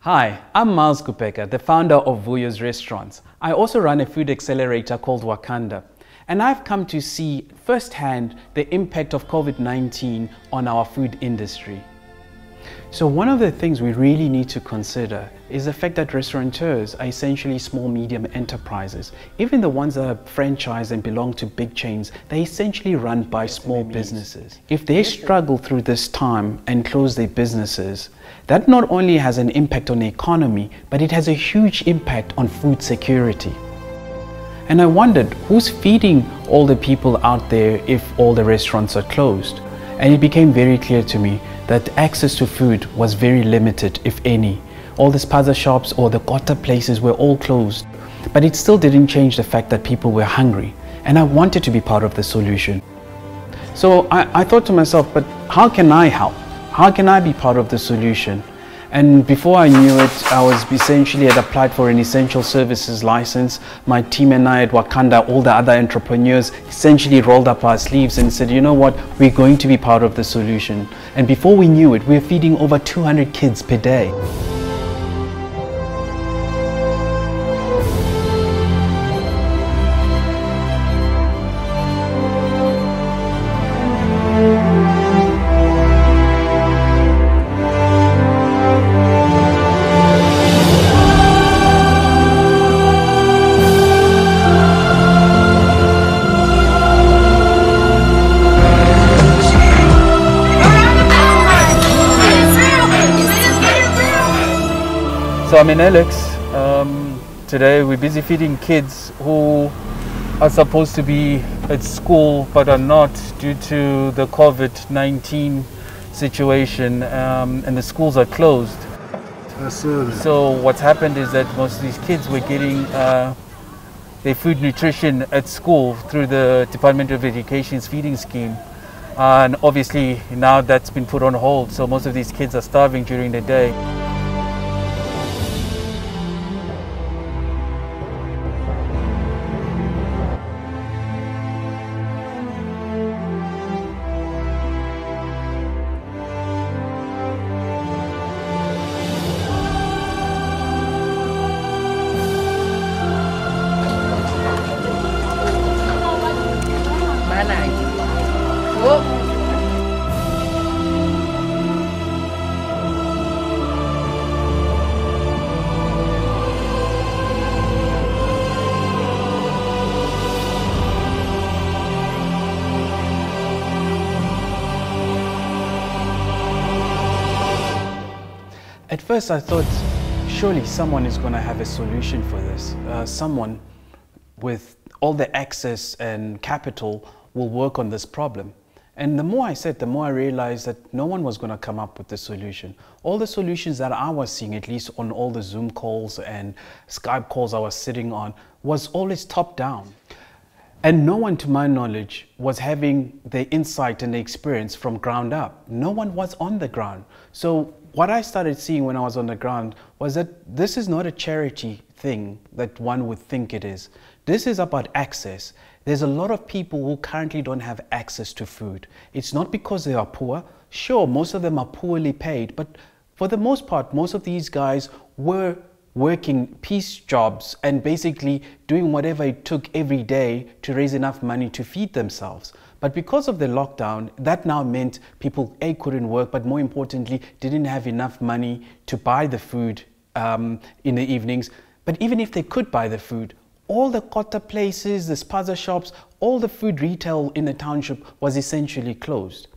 Hi, I'm Miles Kupeka, the founder of Vuyo's Restaurants. I also run a food accelerator called Wakanda, and I've come to see firsthand the impact of COVID-19 on our food industry. So one of the things we really need to consider is the fact that restaurateurs are essentially small, medium enterprises. Even the ones that are franchised and belong to big chains, they're essentially run by small businesses. If they struggle through this time and close their businesses, that not only has an impact on the economy, but it has a huge impact on food security. And I wondered, who's feeding all the people out there if all the restaurants are closed? And it became very clear to me that access to food was very limited, if any. All the spaza shops or the kota places were all closed, but it still didn't change the fact that people were hungry, and I wanted to be part of the solution. So I thought to myself, but how can I help? How can I be part of the solution? And before I knew it, I was essentially had applied for an essential services license. My team and I at Wakanda, all the other entrepreneurs, essentially rolled up our sleeves and said, you know what, we're going to be part of the solution. And before we knew it, we were feeding over 200 kids per day. So I'm in Alex. Today we're busy feeding kids who are supposed to be at school but are not due to the COVID-19 situation, and the schools are closed. So what's happened is that most of these kids were getting their food nutrition at school through the Department of Education's feeding scheme. And obviously now that's been put on hold, so most of these kids are starving during the day. At first I thought, surely someone is going to have a solution for this. Someone with all the access and capital will work on this problem. And the more I said, the more I realized that no one was going to come up with the solution. All the solutions that I was seeing, at least on all the Zoom calls and Skype calls I was sitting on, was always top down. And no one, to my knowledge, was having the insight and the experience from ground up. No one was on the ground. So what I started seeing when I was on the ground was that this is not a charity thing that one would think it is. This is about access. There's a lot of people who currently don't have access to food. It's not because they are poor. Sure, most of them are poorly paid, but for the most part, most of these guys were working piece jobs and basically doing whatever it took every day to raise enough money to feed themselves. But because of the lockdown, that now meant people A, couldn't work, but more importantly, didn't have enough money to buy the food in the evenings. But even if they could buy the food, all the kota places, the spaza shops, all the food retail in the township was essentially closed.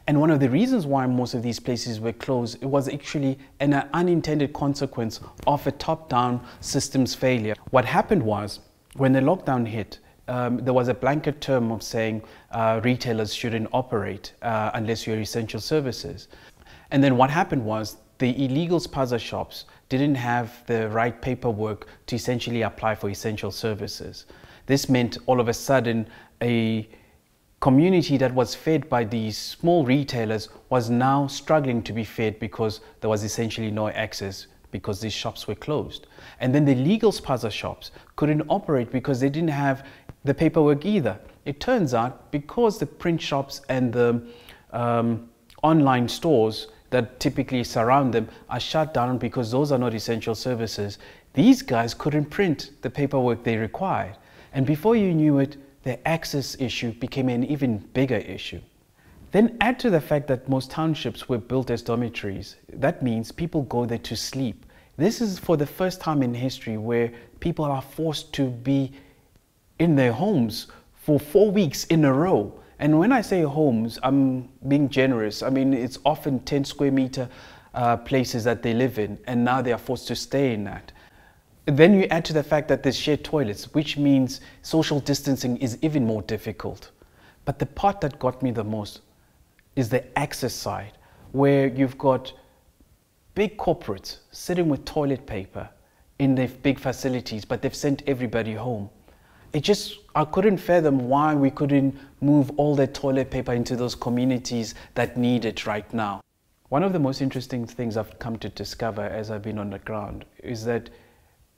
And one of the reasons why most of these places were closed, it was actually an unintended consequence of a top-down systems failure. What happened was, when the lockdown hit, there was a blanket term of saying retailers shouldn't operate unless you're essential services. And then what happened was the illegal spaza shops didn't have the right paperwork to essentially apply for essential services. This meant all of a sudden a community that was fed by these small retailers was now struggling to be fed because there was essentially no access because these shops were closed. And then the legal spaza shops couldn't operate because they didn't have the paperwork either. It turns out because the print shops and the online stores that typically surround them are shut down because those are not essential services. These guys couldn't print the paperwork they required. And before you knew it, the access issue became an even bigger issue. Then add to the fact that most townships were built as dormitories. That means people go there to sleep. This is for the first time in history where people are forced to be in their homes for 4 weeks in a row. And when I say homes, I'm being generous. I mean, it's often 10 square meter places that they live in, and now they are forced to stay in that. Then you add to the fact that there's shared toilets, which means social distancing is even more difficult. But the part that got me the most is the access side, where you've got big corporates sitting with toilet paper in their big facilities, but they've sent everybody home. I couldn't fathom why we couldn't move all the toilet paper into those communities that need it right now. One of the most interesting things I've come to discover as I've been on the ground is that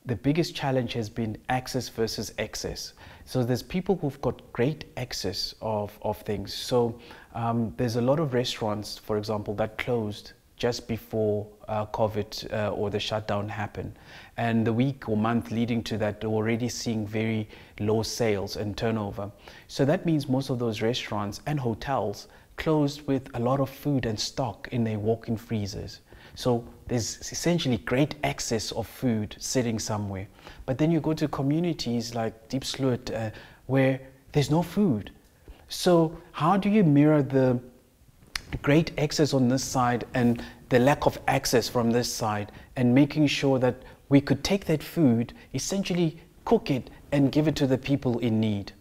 the biggest challenge has been access versus excess. So there's people who've got great access of things. So there's a lot of restaurants, for example, that closed just before COVID or the shutdown happened. And the week or month leading to that, they're already seeing very low sales and turnover. So that means most of those restaurants and hotels closed with a lot of food and stock in their walk-in freezers. So there's essentially great excess of food sitting somewhere. But then you go to communities like Diepsloot where there's no food. So how do you mirror the great access on this side and the lack of access from this side, and making sure that we could take that food, essentially cook it and give it to the people in need?